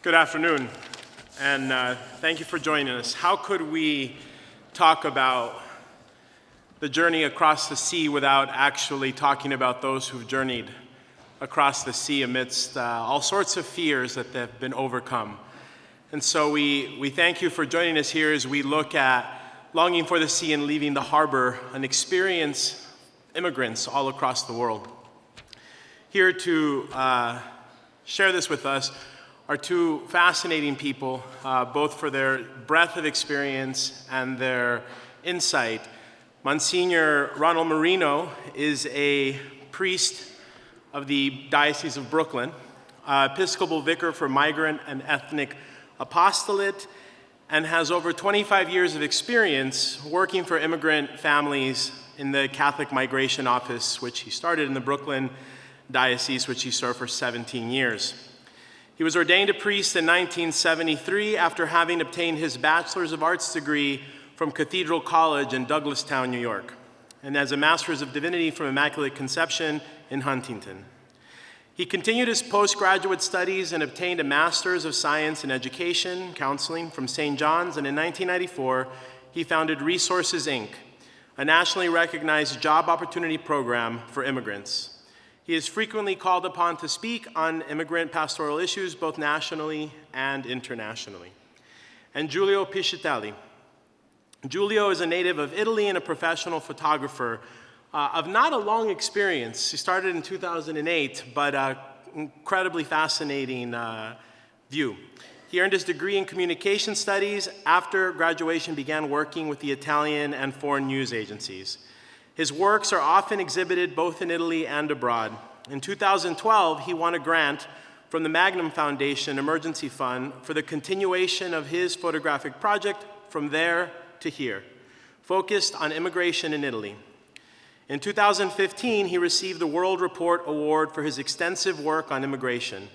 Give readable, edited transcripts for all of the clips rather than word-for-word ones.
Good afternoon, and thank you for joining us. How could we talk about the journey across the sea without actually talking about those who've journeyed across the sea amidst all sorts of fears that have been overcome? And so we thank you for joining us here as we look at longing for the sea and leaving the harbor, and experience immigrants all across the world. Here to share this with us are two fascinating people, both for their breadth of experience and their insight. Monsignor Ronald Marino is a priest of the Diocese of Brooklyn, Episcopal Vicar for Migrant and Ethnic Apostolate, and has over 25 years of experience working for immigrant families in the Catholic Migration Office, which he started in the Brooklyn Diocese, which he served for 17 years. He was ordained a priest in 1973 after having obtained his Bachelor's of Arts degree from Cathedral College in Douglastown, New York, and as a Master's of Divinity from Immaculate Conception in Huntington. He continued his postgraduate studies and obtained a Master's of Science in Education, Counseling from St. John's, and in 1994, he founded Resources, Inc., a nationally recognized job opportunity program for immigrants. He is frequently called upon to speak on immigrant pastoral issues, both nationally and internationally. And Giulio Piscitelli. Giulio is a native of Italy and a professional photographer of not a long experience. He started in 2008, but incredibly fascinating view. He earned his degree in communication studies. After graduation, began working with the Italian and foreign news agencies. His works are often exhibited both in Italy and abroad. In 2012, he won a grant from the Magnum Foundation Emergency Fund for the continuation of his photographic project, From There to Here, focused on immigration in Italy. In 2015, he received the World Report Award for his extensive work on immigration.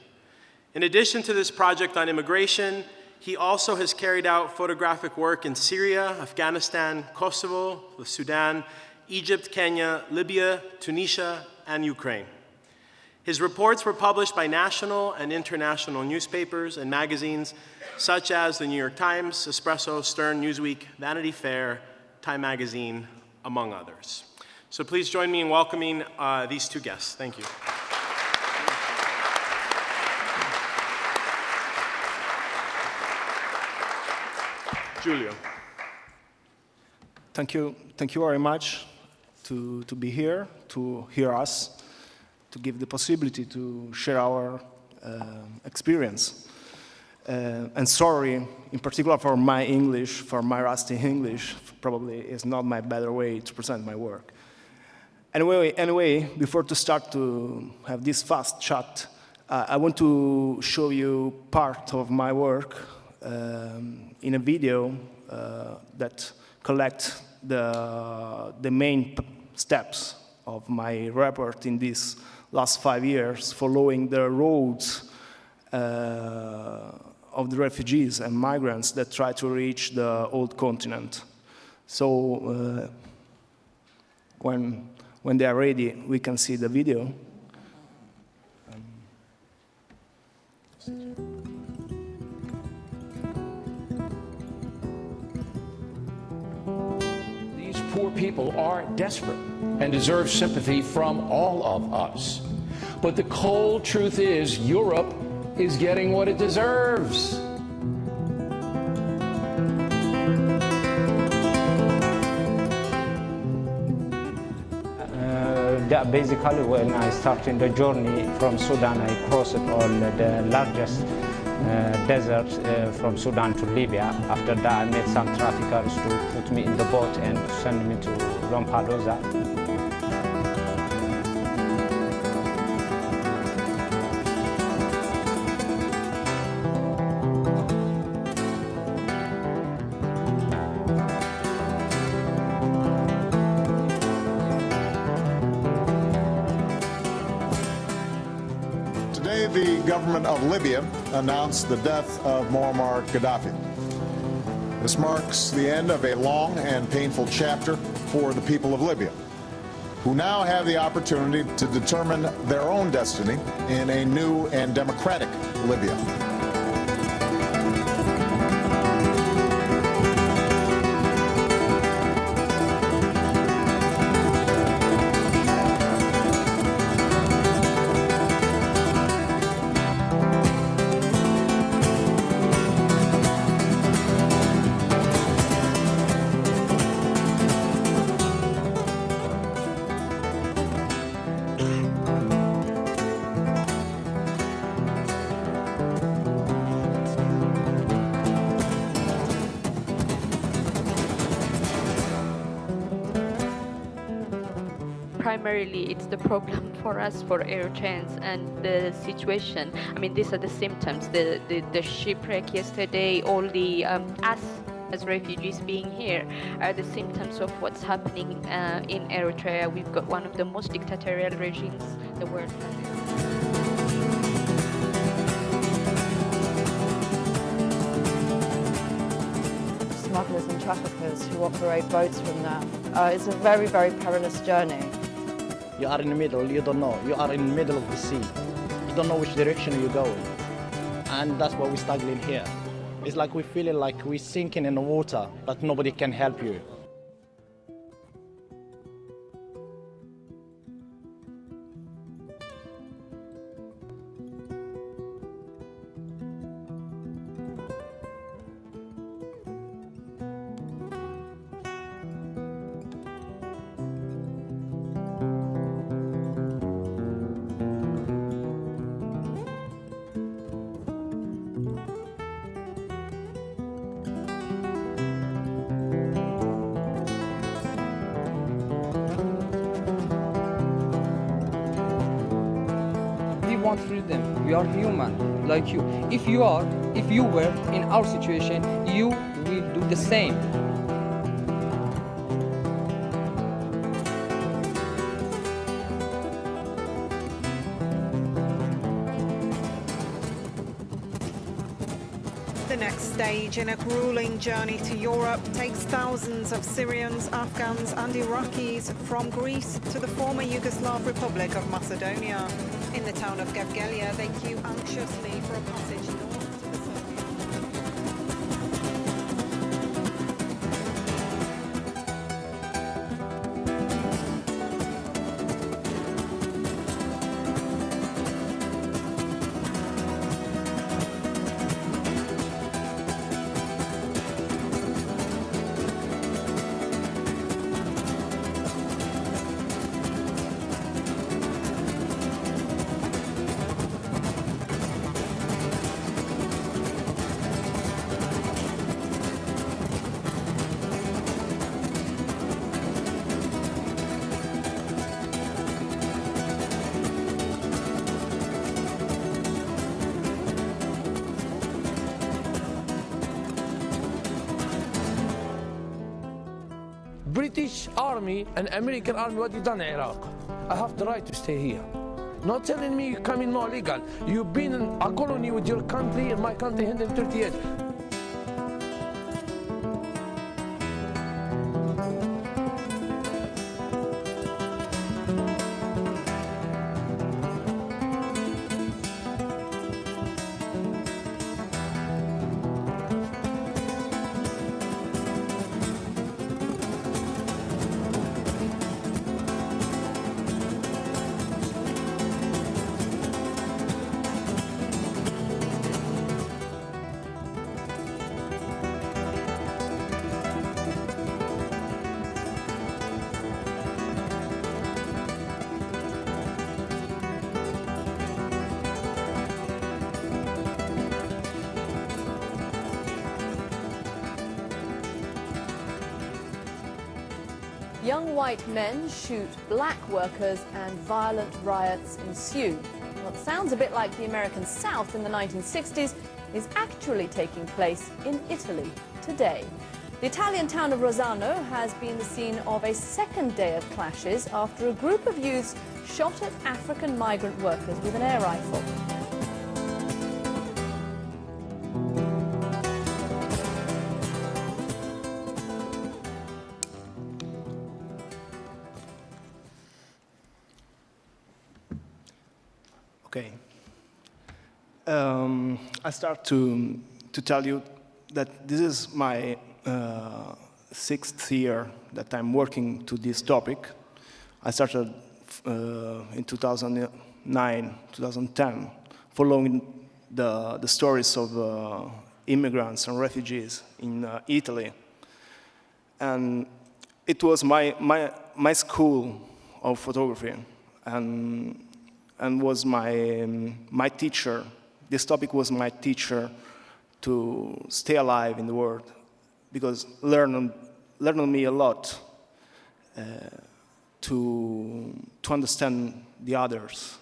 In addition to this project on immigration, he also has carried out photographic work in Syria, Afghanistan, Kosovo, the Sudan, Egypt, Kenya, Libya, Tunisia, and Ukraine. His reports were published by national and international newspapers and magazines such as the New York Times, Espresso, Stern, Newsweek, Vanity Fair, Time Magazine, among others. So please join me in welcoming these two guests. Thank you. Giulio. Thank you very much to be here, to hear us, to give the possibility to share our experience. And sorry, in particular for my English, for my rusty English, probably is not my better way to present my work. Anyway, before to start to have this fast chat, I want to show you part of my work in a video that collects the main steps of my report in these last 5 years, following the roads of the refugees and migrants that try to reach the old continent. So when they are ready, we can see the video. These poor people are desperate and deserve sympathy from all of us. But the cold truth is, Europe is getting what it deserves. Basically, when I started the journey from Sudan, I crossed all the largest desert from Sudan to Libya. After that, I met some traffickers to put me in the boat and send me to Lampedusa. Today, the government of Libya announced the death of Muammar Gaddafi. This marks the end of a long and painful chapter for the people of Libya, who now have the opportunity to determine their own destiny in a new and democratic Libya. primarily it's the problem for us, for Eritreans, and the situation. I mean, these are the symptoms, the shipwreck yesterday, all the, us as refugees being here are the symptoms of what's happening in Eritrea. We've got one of the most dictatorial regimes the world has. Smugglers and traffickers who operate boats from there. It's a very, very perilous journey. You are in the middle, you don't know. You are in the middle of the sea. You don't know which direction you're going. And that's why we're struggling here. It's like we're feeling like we're sinking in the water, but nobody can help you. Want freedom. We are human, like you. If you were in our situation, you will do the same. The next stage in a grueling journey to Europe takes thousands of Syrians, Afghans and Iraqis from Greece to the former Yugoslav Republic of Macedonia. In the town of Gevgelia, they queue anxiously for a passage north to the Serbian. British army and American army, what you done in Iraq? I have the right to stay here. Not telling me you come in more legal. You've been in a colony with your country and my country 130 years. Young white men shoot black workers and violent riots ensue. What sounds a bit like the American South in the 1960s is actually taking place in Italy today. The Italian town of Rossano has been the scene of a second day of clashes after a group of youths shot at African migrant workers with an air rifle. Okay. I start to tell you that this is my 6th year that I'm working to this topic. I started in 2009, 2010, following the stories of immigrants and refugees in Italy. And it was my school of photography, and was my teacher. This topic was my teacher to stay alive in the world, because learned on me a lot. to understand the others,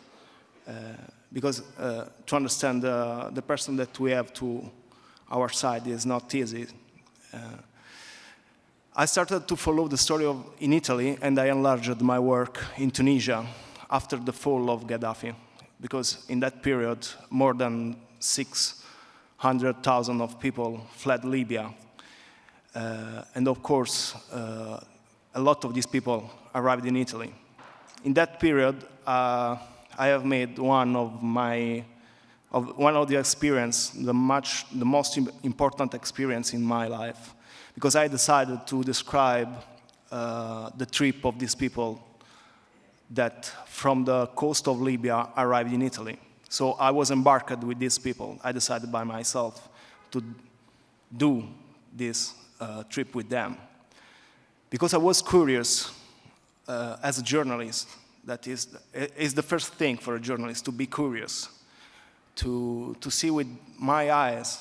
because to understand the person that we have to our side is not easy. I started to follow the story in Italy, and I enlarged my work in Tunisia after the fall of Gaddafi, because in that period, more than 600,000 of people fled Libya. And of course, a lot of these people arrived in Italy. In that period, I have made one of the experience, the most important experience in my life, because I decided to describe the trip of these people that from the coast of Libya arrived in Italy. So I was embarked with these people. I decided by myself to do this trip with them, because I was curious as a journalist. That is the first thing for a journalist, to be curious, to see with my eyes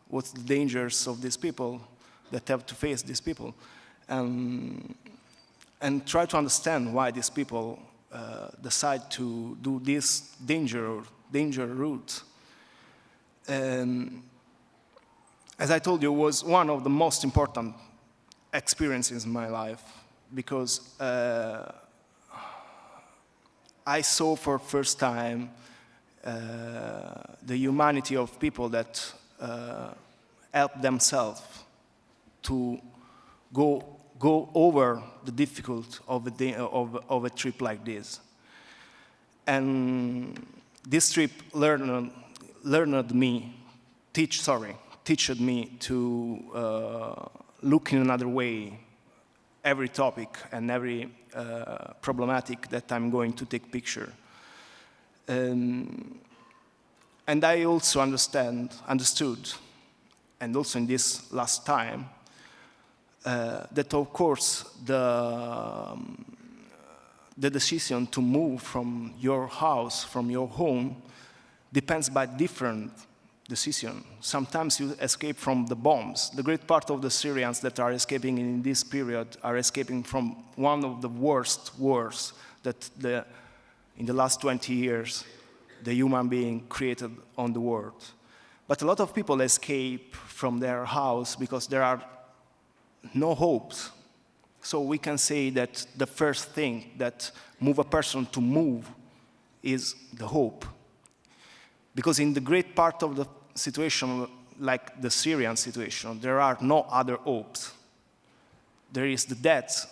what's the dangers of these people that have to face these people, and try to understand why these people decide to do this danger route. As I told you, it was one of the most important experiences in my life, because I saw for the first time the humanity of people that help themselves to go over the difficulty of a trip like this. And this trip teached me to look in another way every topic and every problematic that I'm going to take picture. And I also understood, and also in this last time, that of course the decision to move from your house, from your home, depends by different decision. Sometimes you escape from the bombs. The great part of the Syrians that are escaping in this period are escaping from one of the worst wars that in the last 20 years the human being created on the world. But a lot of people escape from their house because there are no hopes. So we can say that the first thing that moves a person to move is the hope. Because in the great part of the situation, like the Syrian situation, there are no other hopes. There is the death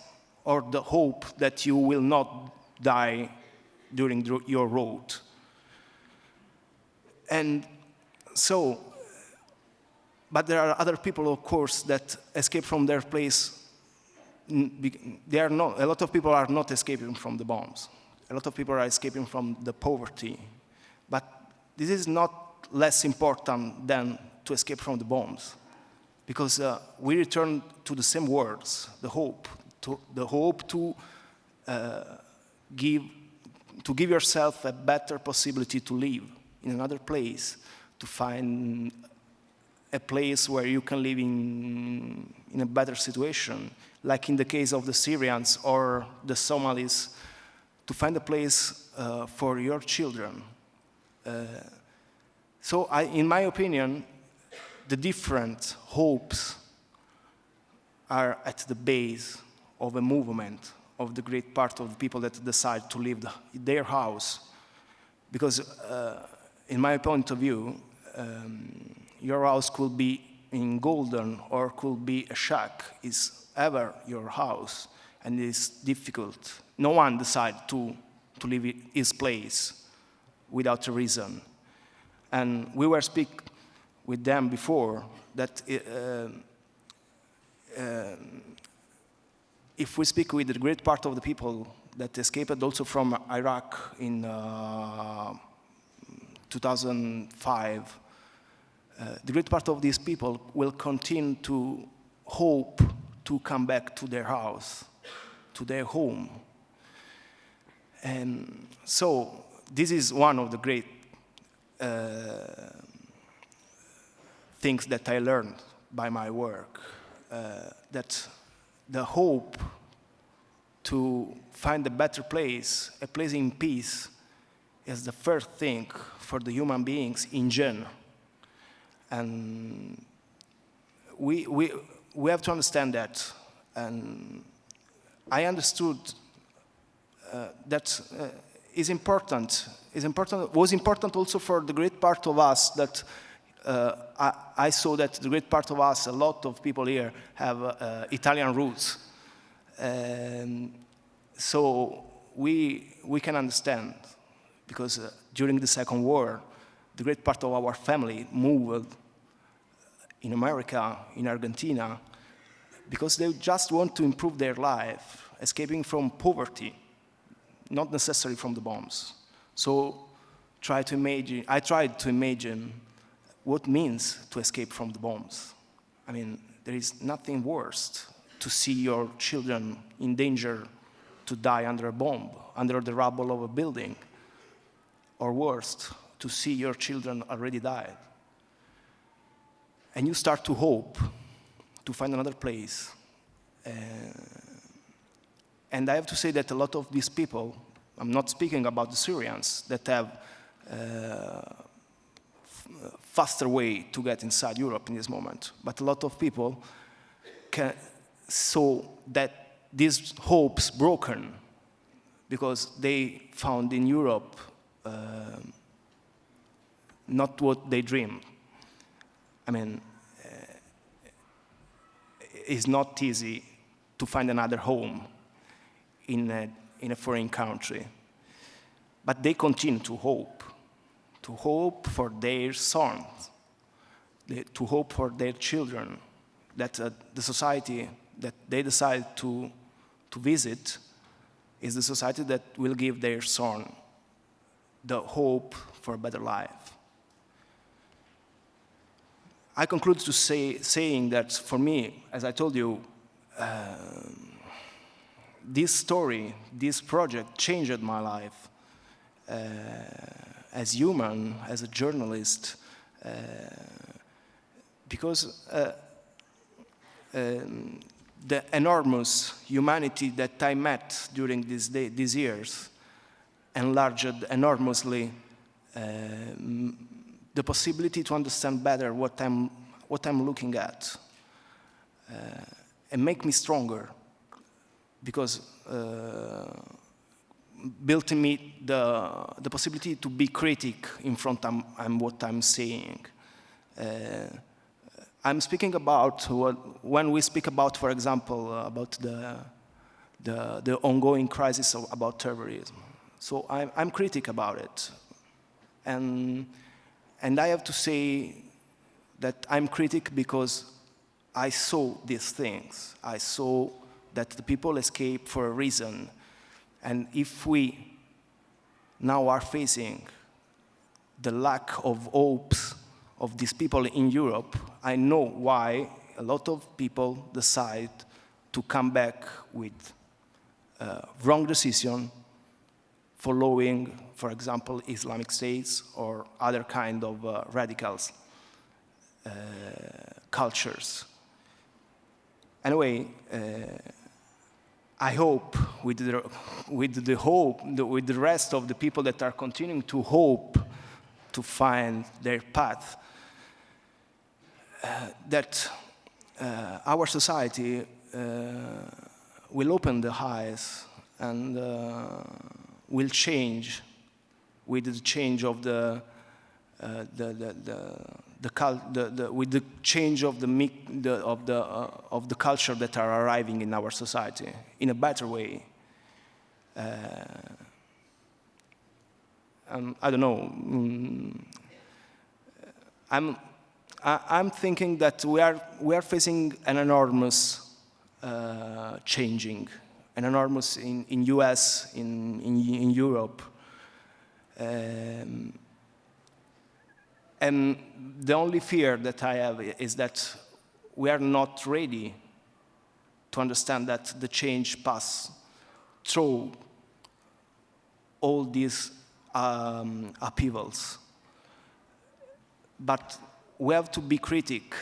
or the hope that you will not die during your road. And so, but there are other people, of course, that escape from their place. A lot of people are not escaping from the bombs. A lot of people are escaping from the poverty. But this is not less important than to escape from the bombs, because we return to the same words, the hope to give yourself a better possibility to live in another place, to find a place where you can live in a better situation, like in the case of the Syrians or the Somalis, to find a place for your children. So in my opinion, the different hopes are at the base of a movement of the great part of the people that decide to leave their house. Because in my point of view, your house could be in Golden or could be a shack. It's ever your house, and it's difficult. No one decides to leave his place without a reason. And we were speaking with them before that if we speak with the great part of the people that escaped also from Iraq in 2005, the great part of these people will continue to hope to come back to their house, to their home. And so this is one of the great things that I learned by my work, that the hope to find a better place, a place in peace, is the first thing for the human beings in general. And we have to understand that. And I understood that is important. Was important also for the great part of us that I saw that the great part of us, a lot of people here, have Italian roots. So we can understand, because during the Second War, the great part of our family moved in America, in Argentina, because they just want to improve their life, escaping from poverty, not necessarily from the bombs. So I tried to imagine what it means to escape from the bombs. I mean, there is nothing worse to see your children in danger to die under a bomb, under the rubble of a building, or worse, to see your children already died. And you start to hope to find another place. And I have to say that a lot of these people, I'm not speaking about the Syrians that have faster way to get inside Europe in this moment, but a lot of people saw that these hopes broken because they found in Europe not what they dreamed. I mean, it's not easy to find another home in a foreign country. But they continue to hope for their sons, to hope for their children, that the society that they decide to visit is the society that will give their son the hope for a better life. I conclude to saying that for me, as I told you, this story, this project changed my life as human, as a journalist, because the enormous humanity that I met during these years enlarged enormously the possibility to understand better what I'm looking at, and make me stronger, because built in me the possibility to be critic in front of what I'm saying. I'm speaking about when we speak about, for example, about the ongoing crisis about terrorism. So I'm critic about it, and I have to say that I'm critic because I saw these things. I saw that the people escape for a reason. And if we now are facing the lack of hopes of these people in Europe, I know why a lot of people decide to come back with wrong decision, following, for example, Islamic states or other kind of radicals cultures. Anyway, I hope with the rest of the people that are continuing to hope to find their path, that our society will open the eyes and will change with the change of with the change of the culture that are arriving in our society in a better way. I don't know. I'm thinking that we are facing an enormous changing, an enormous in US, in Europe. And the only fear that I have is that we are not ready to understand that the change pass through all these upheavals. But we have to be critic,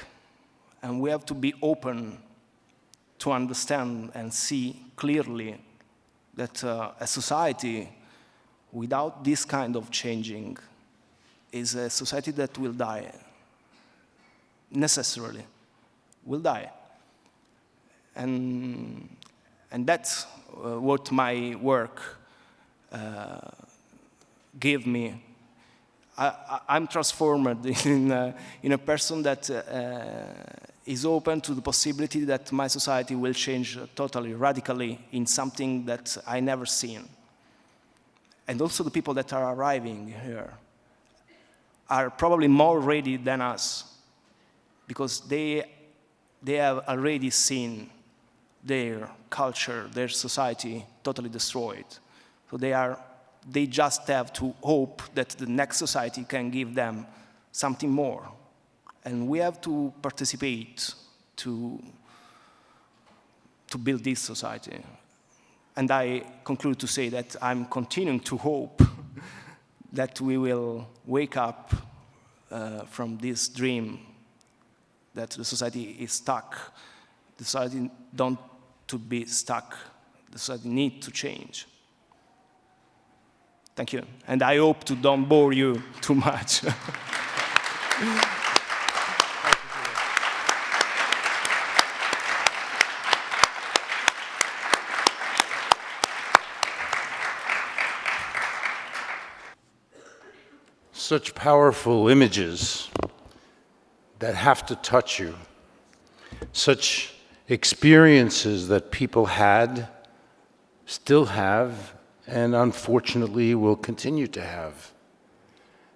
and we have to be open to understand and see clearly that a society without this kind of changing is a society that will die, necessarily, will die. And that's what my work gave me. I'm transformed in a person that is open to the possibility that my society will change totally, radically, in something that I never seen. And also the people that are arriving here are probably more ready than us, because they have already seen their culture, their society totally destroyed. So they just have to hope that the next society can give them something more. And we have to participate to build this society. And I conclude to say that I'm continuing to hope that we will wake up from this dream that the society is stuck. The society don't to be stuck. The society needs to change. Thank you. And I hope to don't bore you too much. Such powerful images that have to touch you. Such experiences that people had, still have, and unfortunately will continue to have.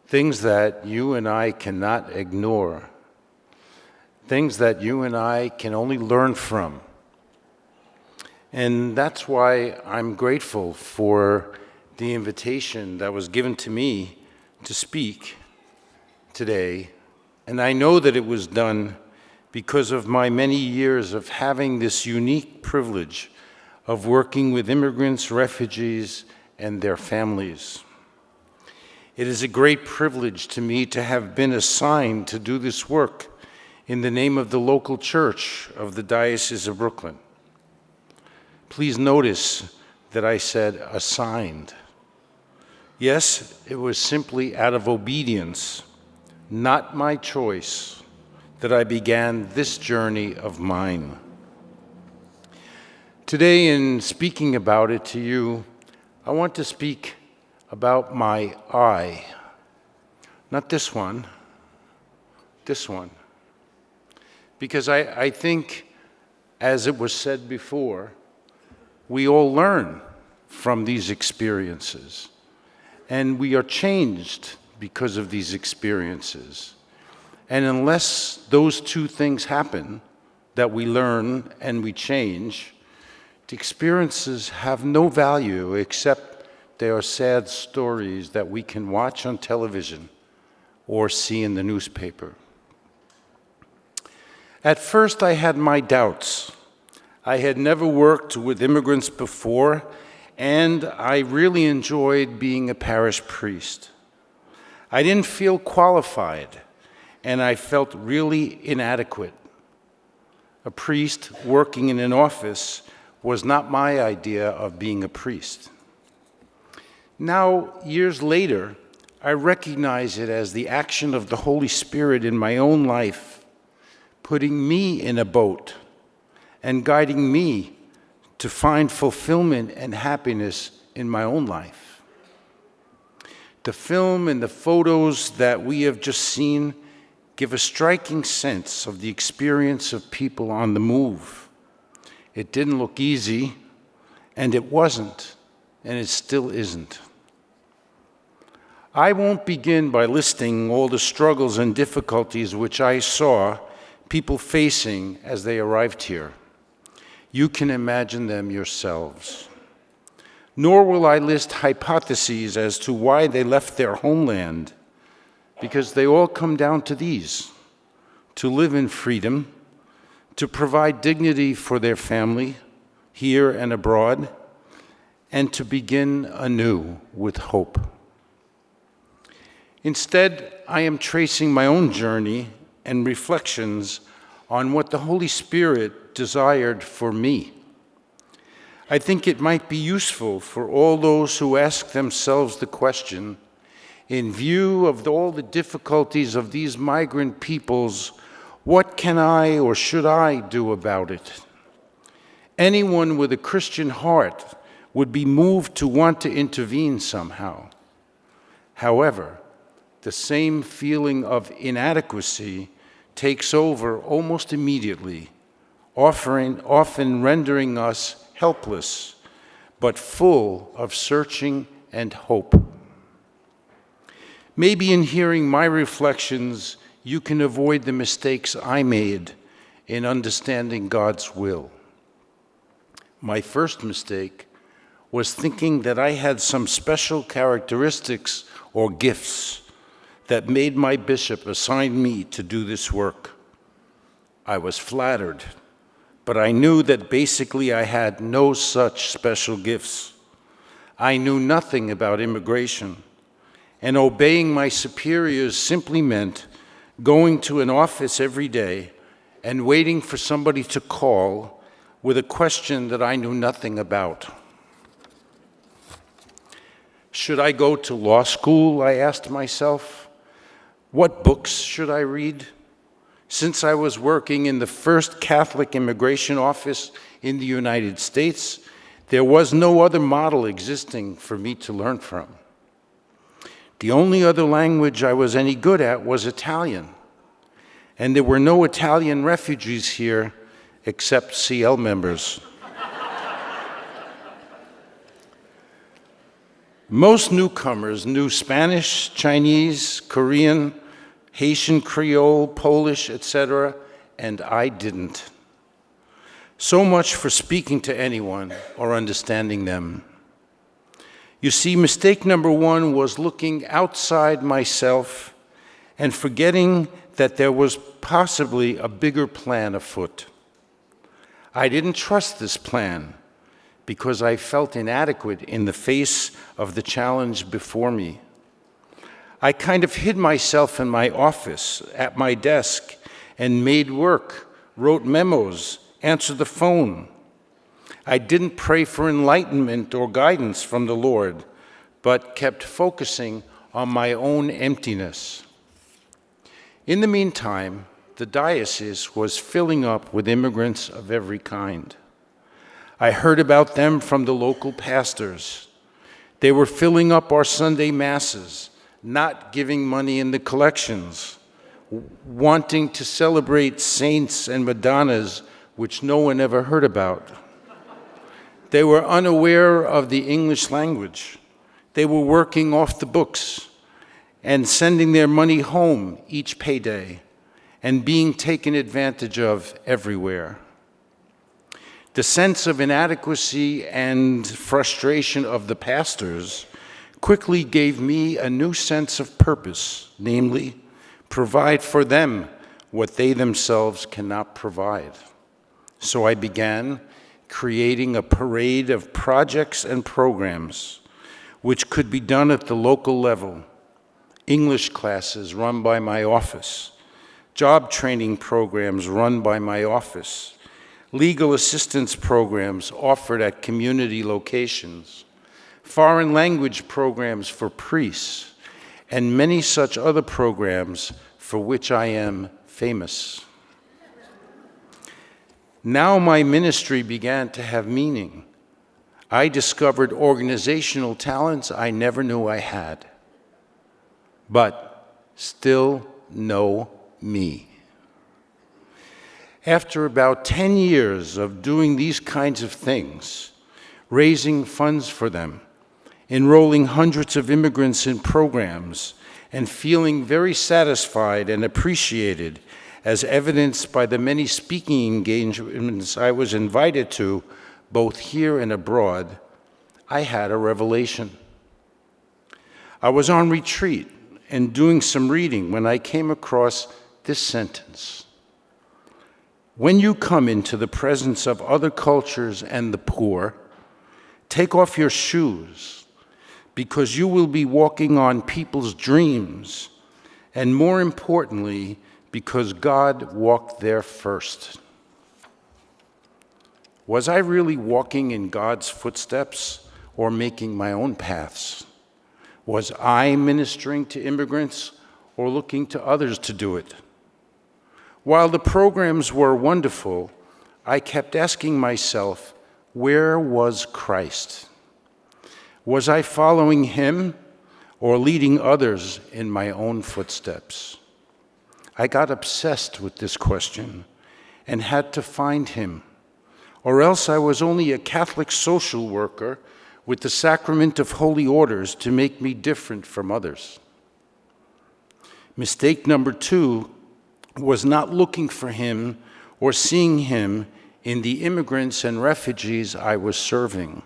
Things that you and I cannot ignore. Things that you and I can only learn from. And that's why I'm grateful for the invitation that was given to me to speak today. And I know that it was done because of my many years of having this unique privilege of working with immigrants, refugees, and their families. It is a great privilege to me to have been assigned to do this work in the name of the local church of the Diocese of Brooklyn. Please notice that I said assigned. Yes, it was simply out of obedience, not my choice, that I began this journey of mine. Today, in speaking about it to you, I want to speak about my I. Not this one, this one. Because I think, as it was said before, we all learn from these experiences. And we are changed because of these experiences. And unless those two things happen, that we learn and we change, the experiences have no value except they are sad stories that we can watch on television or see in the newspaper. At first, I had my doubts. I had never worked with immigrants before, and I really enjoyed being a parish priest. I didn't feel qualified, and I felt really inadequate. A priest working in an office was not my idea of being a priest. Now, years later, I recognize it as the action of the Holy Spirit in my own life, putting me in a boat and guiding me to find fulfillment and happiness in my own life. The film and the photos that we have just seen give a striking sense of the experience of people on the move. It didn't look easy, and it wasn't, and it still isn't. I won't begin by listing all the struggles and difficulties which I saw people facing as they arrived here. You can imagine them yourselves. Nor will I list hypotheses as to why they left their homeland, because they all come down to these: to live in freedom, to provide dignity for their family, here and abroad, and to begin anew with hope. Instead, I am tracing my own journey and reflections on what the Holy Spirit desired for me. I think it might be useful for all those who ask themselves the question, in view of all the difficulties of these migrant peoples, what can I or should I do about it? Anyone with a Christian heart would be moved to want to intervene somehow. However, the same feeling of inadequacy takes over almost immediately, often rendering us helpless, but full of searching and hope. Maybe in hearing my reflections, you can avoid the mistakes I made in understanding God's will. My first mistake was thinking that I had some special characteristics or gifts that made my bishop assign me to do this work. I was flattered, but I knew that basically I had no such special gifts. I knew nothing about immigration, and obeying my superiors simply meant going to an office every day and waiting for somebody to call with a question that I knew nothing about. Should I go to law school, I asked myself. What books should I read? Since I was working in the first Catholic immigration office in the United States, there was no other model existing for me to learn from. The only other language I was any good at was Italian, and there were no Italian refugees here except CL members. Most newcomers knew Spanish, Chinese, Korean, Haitian Creole, Polish, etc., and I didn't. So much for speaking to anyone or understanding them. You see, mistake number one was looking outside myself and forgetting that there was possibly a bigger plan afoot. I didn't trust this plan because I felt inadequate in the face of the challenge before me. I kind of hid myself in my office, at my desk, and made work, wrote memos, answered the phone. I didn't pray for enlightenment or guidance from the Lord, but kept focusing on my own emptiness. In the meantime, the diocese was filling up with immigrants of every kind. I heard about them from the local pastors. They were filling up our Sunday masses, not giving money in the collections, wanting to celebrate saints and Madonnas, which no one ever heard about. They were unaware of the English language. They were working off the books and sending their money home each payday and being taken advantage of everywhere. The sense of inadequacy and frustration of the pastors quickly gave me a new sense of purpose, namely, provide for them what they themselves cannot provide. So I began creating a parade of projects and programs which could be done at the local level. English classes run by my office, job training programs run by my office, legal assistance programs offered at community locations, foreign language programs for priests, and many such other programs for which I am famous. Now my ministry began to have meaning. I discovered organizational talents I never knew I had, but still no me. After about 10 years of doing these kinds of things, raising funds for them, enrolling hundreds of immigrants in programs, and feeling very satisfied and appreciated, as evidenced by the many speaking engagements I was invited to, both here and abroad, I had a revelation. I was on retreat and doing some reading when I came across this sentence. When you come into the presence of other cultures and the poor, take off your shoes, because you will be walking on people's dreams, and more importantly, because God walked there first. Was I really walking in God's footsteps or making my own paths? Was I ministering to immigrants or looking to others to do it? While the programs were wonderful, I kept asking myself, where was Christ? Was I following him or leading others in my own footsteps? I got obsessed with this question and had to find him, or else I was only a Catholic social worker with the sacrament of holy orders to make me different from others. Mistake number 2 was not looking for him or seeing him in the immigrants and refugees I was serving.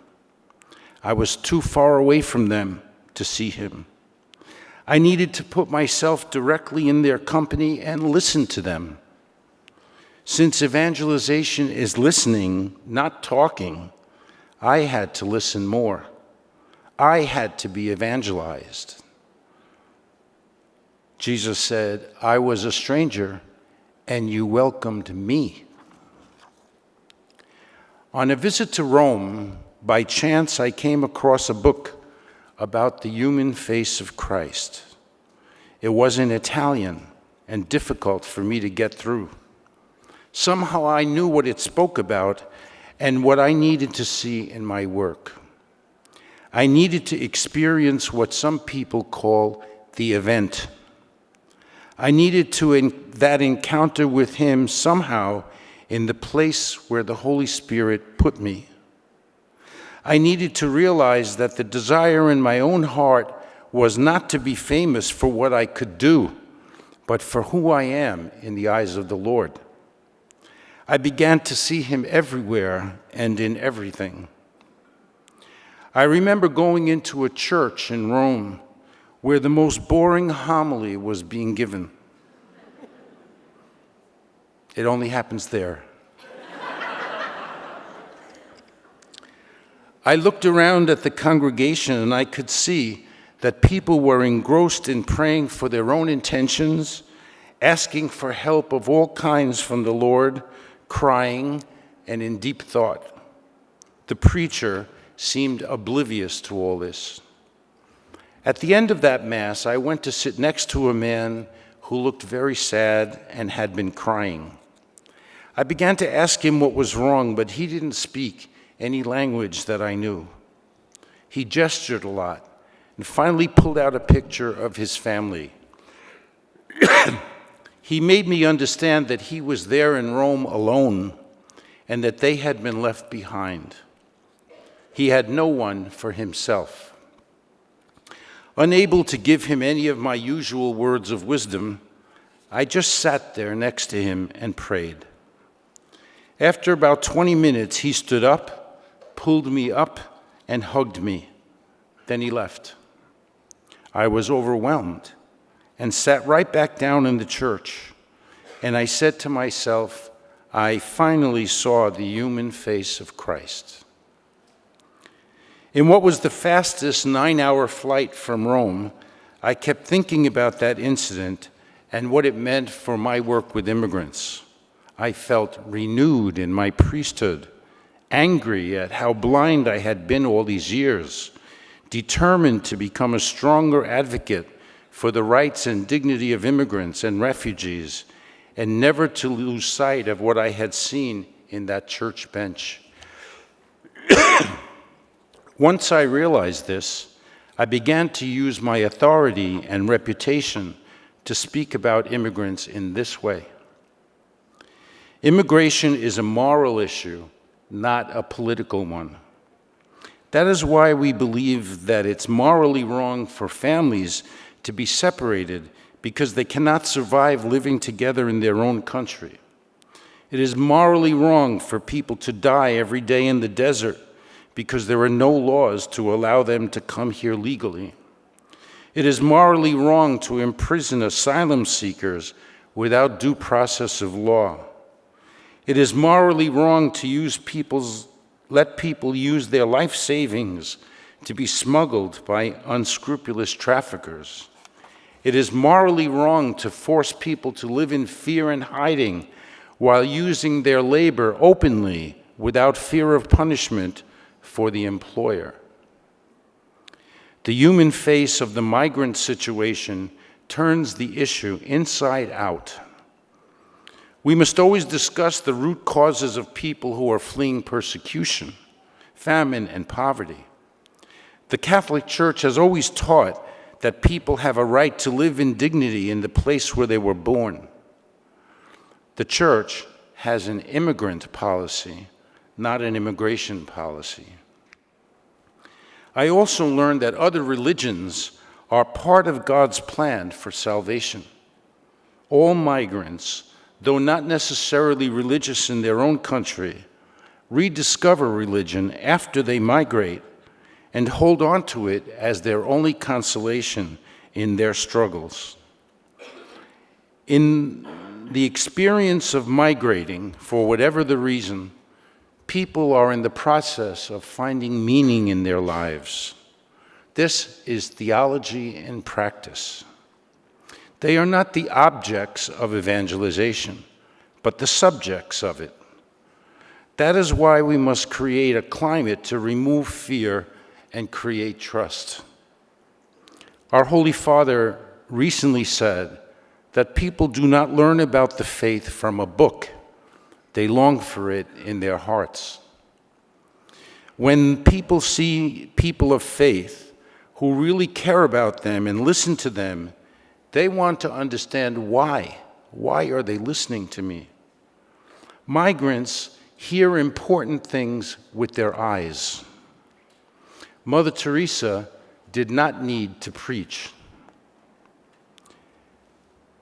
I was too far away from them to see him. I needed to put myself directly in their company and listen to them. Since evangelization is listening, not talking, I had to listen more. I had to be evangelized. Jesus said, I was a stranger, and you welcomed me. On a visit to Rome, by chance I came across a book about the human face of Christ. It was in Italian and difficult for me to get through. Somehow I knew what it spoke about and what I needed to see in my work. I needed to experience what some people call the event. I needed that encounter with him somehow in the place where the Holy Spirit put me. I needed to realize that the desire in my own heart was not to be famous for what I could do, but for who I am in the eyes of the Lord. I began to see him everywhere and in everything. I remember going into a church in Rome where the most boring homily was being given. It only happens there. I looked around at the congregation and I could see that people were engrossed in praying for their own intentions, asking for help of all kinds from the Lord, crying, and in deep thought. The preacher seemed oblivious to all this. At the end of that Mass, I went to sit next to a man who looked very sad and had been crying. I began to ask him what was wrong, but he didn't speak any language that I knew. He gestured a lot and finally pulled out a picture of his family. He made me understand that he was there in Rome alone and that they had been left behind. He had no one for himself. Unable to give him any of my usual words of wisdom, I just sat there next to him and prayed. After about 20 minutes, he stood up, pulled me up, and hugged me. Then he left. I was overwhelmed and sat right back down in the church. And I said to myself, I finally saw the human face of Christ. In what was the fastest 9-hour flight from Rome, I kept thinking about that incident and what it meant for my work with immigrants. I felt renewed in my priesthood, angry at how blind I had been all these years, determined to become a stronger advocate for the rights and dignity of immigrants and refugees, and never to lose sight of what I had seen in that church bench. Once I realized this, I began to use my authority and reputation to speak about immigrants in this way. Immigration is a moral issue, not a political one. That is why we believe that it's morally wrong for families to be separated because they cannot survive living together in their own country. It is morally wrong for people to die every day in the desert because there are no laws to allow them to come here legally. It is morally wrong to imprison asylum seekers without due process of law. It is morally wrong to let people use their life savings to be smuggled by unscrupulous traffickers. It is morally wrong to force people to live in fear and hiding while using their labor openly without fear of punishment for the employer. The human face of the migrant situation turns the issue inside out. We must always discuss the root causes of people who are fleeing persecution, famine, and poverty. The Catholic Church has always taught that people have a right to live in dignity in the place where they were born. The Church has an immigrant policy, not an immigration policy. I also learned that other religions are part of God's plan for salvation. All migrants, though not necessarily religious in their own country, rediscover religion after they migrate and hold on to it as their only consolation in their struggles. In the experience of migrating, for whatever the reason, people are in the process of finding meaning in their lives. This is theology in practice. They are not the objects of evangelization, but the subjects of it. That is why we must create a climate to remove fear and create trust. Our Holy Father recently said that people do not learn about the faith from a book. They long for it in their hearts. When people see people of faith who really care about them and listen to them, they want to understand why. Why are they listening to me? Migrants hear important things with their eyes. Mother Teresa did not need to preach.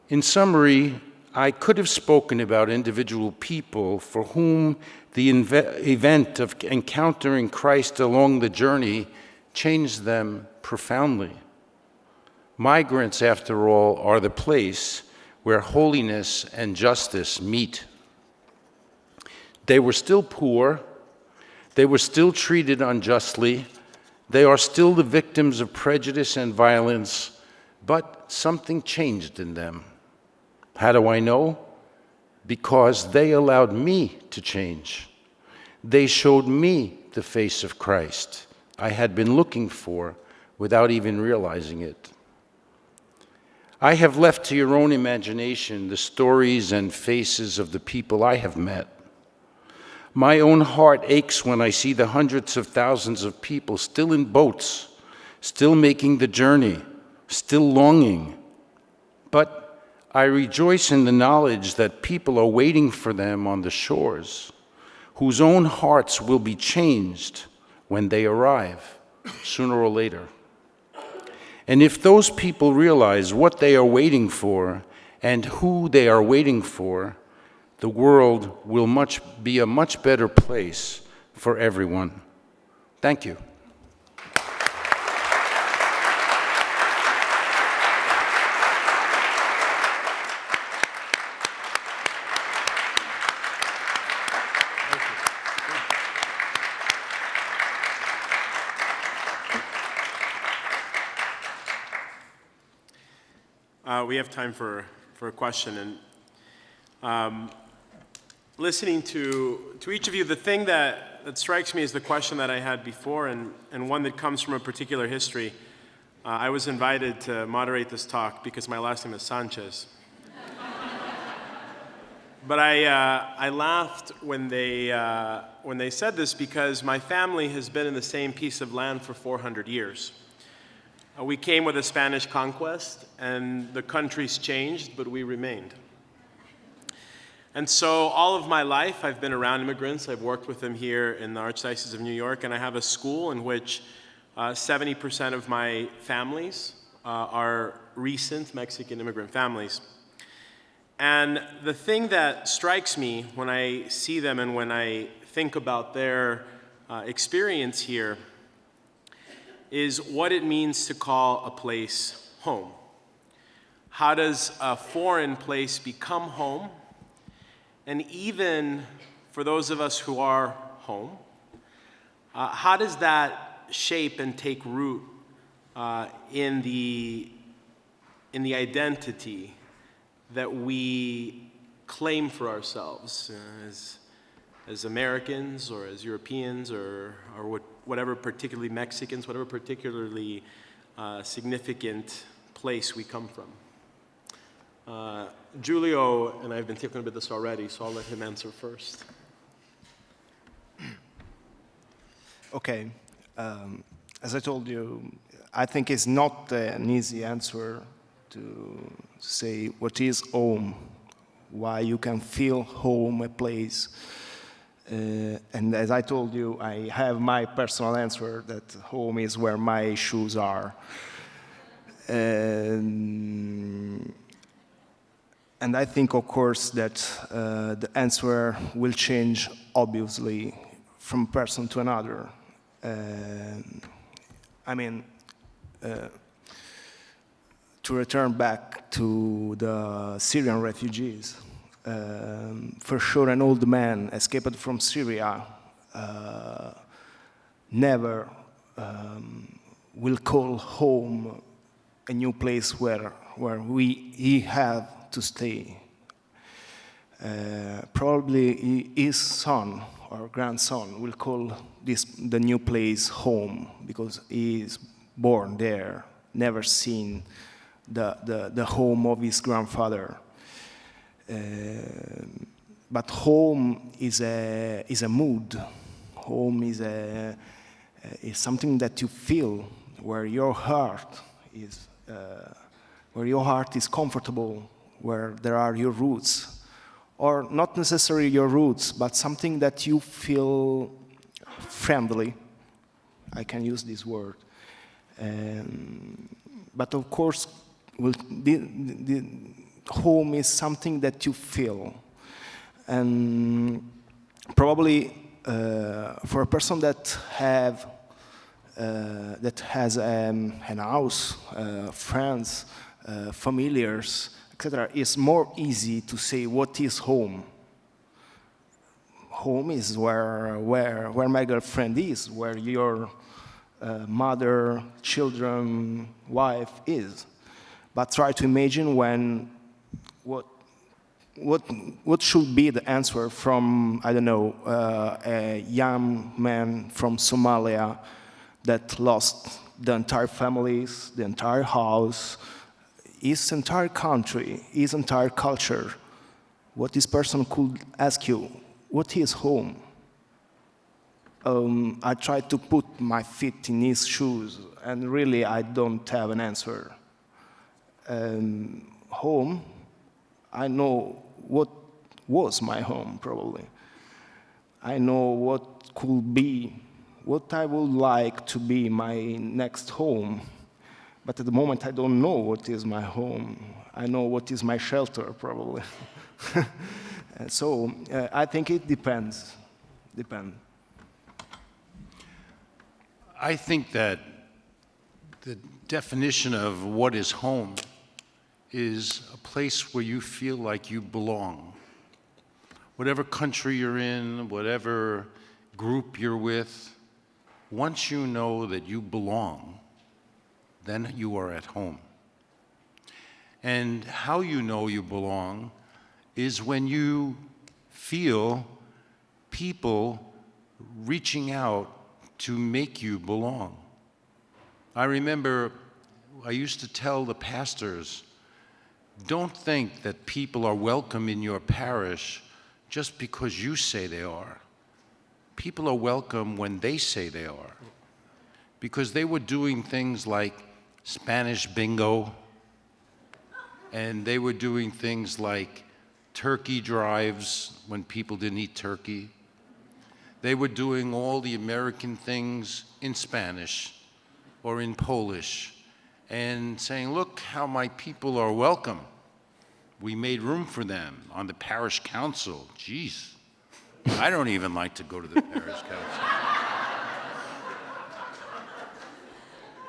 In summary, I could have spoken about individual people for whom the event of encountering Christ along the journey changed them profoundly. Migrants, after all, are the place where holiness and justice meet. They were still poor, they were still treated unjustly, they are still the victims of prejudice and violence, but something changed in them. How do I know? Because they allowed me to change. They showed me the face of Christ I had been looking for without even realizing it. I have left to your own imagination the stories and faces of the people I have met. My own heart aches when I see the hundreds of thousands of people still in boats, still making the journey, still longing. But I rejoice in the knowledge that people are waiting for them on the shores, whose own hearts will be changed when they arrive, sooner or later. And if those people realize what they are waiting for and who they are waiting for, the world will be a much better place for everyone. Thank you. We have time for a question. And listening to each of you, the thing that strikes me is the question that I had before, and one that comes from a particular history. I was invited to moderate this talk because my last name is Sanchez. But I laughed when they said this because my family has been in the same piece of land for 400 years. We came with a Spanish conquest, and the country's changed, but we remained. And so all of my life, I've been around immigrants. I've worked with them here in the Archdiocese of New York, and I have a school in which 70% of my families are recent Mexican immigrant families. And the thing that strikes me when I see them and when I think about their experience here is what it means to call a place home. How does a foreign place become home? And even for those of us who are home, how does that shape and take root in the identity that we claim for ourselves as Americans or as Europeans or whatever particularly Mexicans, whatever particularly significant place we come from. Giulio, and I've been taking a bit of this already, so I'll let him answer first. Okay. As I told you, I think it's not an easy answer to say what is home, why you can feel home, a place. And as I told you, I have my personal answer that home is where my shoes are. And I think, of course, that the answer will change, obviously, from person to another. I mean, to return back to the Syrian refugees, for sure an old man escaped from Syria never will call home a new place where he have to stay. Probably his son or grandson will call the new place home because he is born there, never seen the home of his grandfather. But home is a mood. Home is something that you feel where your heart is comfortable, where there are your roots. Or not necessarily your roots, but something that you feel friendly. I can use this word. But of course, the home is something that you feel. And probably for a person that has an house, friends, familiars, etc., it's more easy to say what is home. Home is where my girlfriend is, where your mother, children, wife is. But try to imagine what should be the answer from, I don't know, a young man from Somalia that lost the entire families, the entire house, his entire country, his entire culture. What this person could ask you, what is home? I tried to put my feet in his shoes, and really I don't have an answer. Home, I know what was my home, probably. I know what could be, what I would like to be my next home. But at the moment, I don't know what is my home. I know what is my shelter, probably. So I think it depends. I think that the definition of what is home is a place where you feel like you belong. Whatever country you're in, whatever group you're with, once you know that you belong, then you are at home. And how you know you belong is when you feel people reaching out to make you belong. I remember I used to tell the pastors, don't think that people are welcome in your parish just because you say they are. People are welcome when they say they are. Because they were doing things like Spanish bingo, and they were doing things like turkey drives when people didn't eat turkey. They were doing all the American things in Spanish or in Polish and saying, look how my people are welcome. We made room for them on the parish council. Jeez, I don't even like to go to the parish council.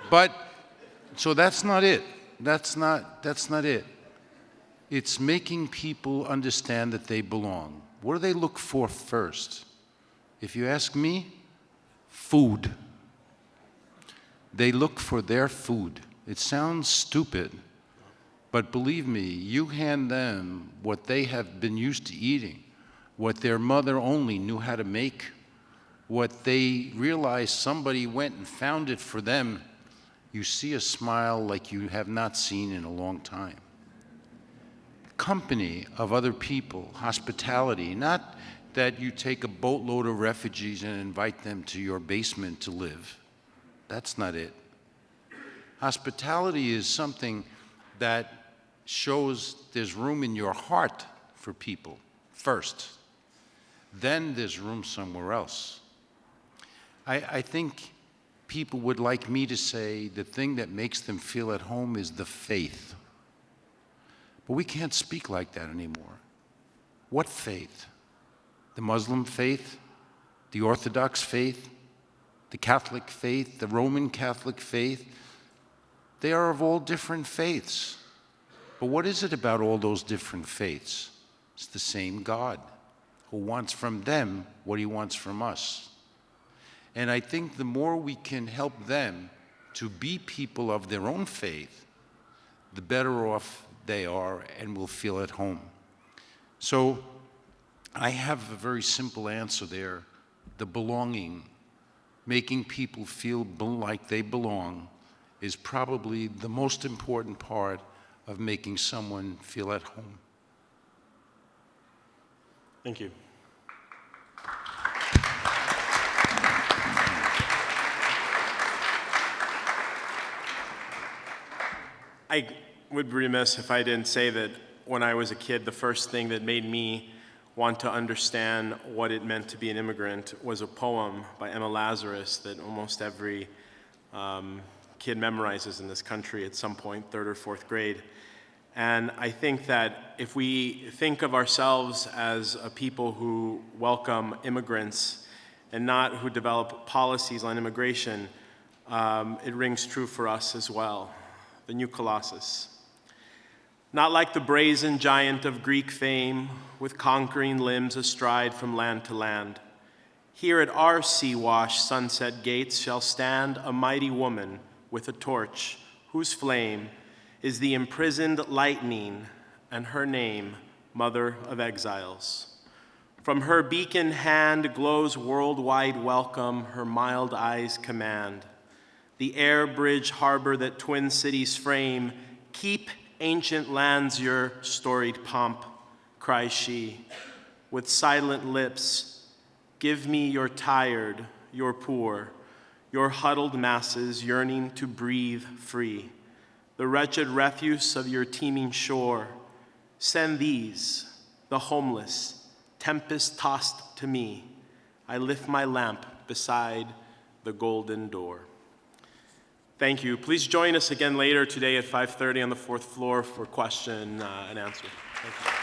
But, so that's not it. That's not it. It's making people understand that they belong. What do they look for first? If you ask me, food. They look for their food. It sounds stupid, but believe me, you hand them what they have been used to eating, what their mother only knew how to make, what they realized somebody went and found it for them, you see a smile like you have not seen in a long time. Company of other people, hospitality, not that you take a boatload of refugees and invite them to your basement to live. That's not it. Hospitality is something that shows there's room in your heart for people first. Then there's room somewhere else. I think people would like me to say the thing that makes them feel at home is the faith. But we can't speak like that anymore. What faith? The Muslim faith, the Orthodox faith, the Catholic faith, the Roman Catholic faith. They are of all different faiths. But what is it about all those different faiths? It's the same God who wants from them what he wants from us. And I think the more we can help them to be people of their own faith, the better off they are and will feel at home. So I have a very simple answer there. The belonging, making people feel like they belong, is probably the most important part of making someone feel at home. Thank you. I would be remiss if I didn't say that when I was a kid, the first thing that made me want to understand what it meant to be an immigrant was a poem by Emma Lazarus that almost every kid memorizes in this country at some point, 3rd or 4th grade. And I think that if we think of ourselves as a people who welcome immigrants and not who develop policies on immigration, it rings true for us as well. The new Colossus. Not like the brazen giant of Greek fame, with conquering limbs astride from land to land. Here at our sea-washed sunset gates shall stand a mighty woman with a torch, whose flame is the imprisoned lightning, and her name, Mother of Exiles. From her beacon hand glows worldwide welcome, her mild eyes command. The air bridge harbor that twin cities frame, keep ancient lands your storied pomp, cries she. With silent lips, give me your tired, your poor, your huddled masses yearning to breathe free. The wretched refuse of your teeming shore, send these, the homeless, tempest-tossed to me. I lift my lamp beside the golden door. Thank you. Please join us again later today at 5:30 on the 4th floor for question and answer. Thank you.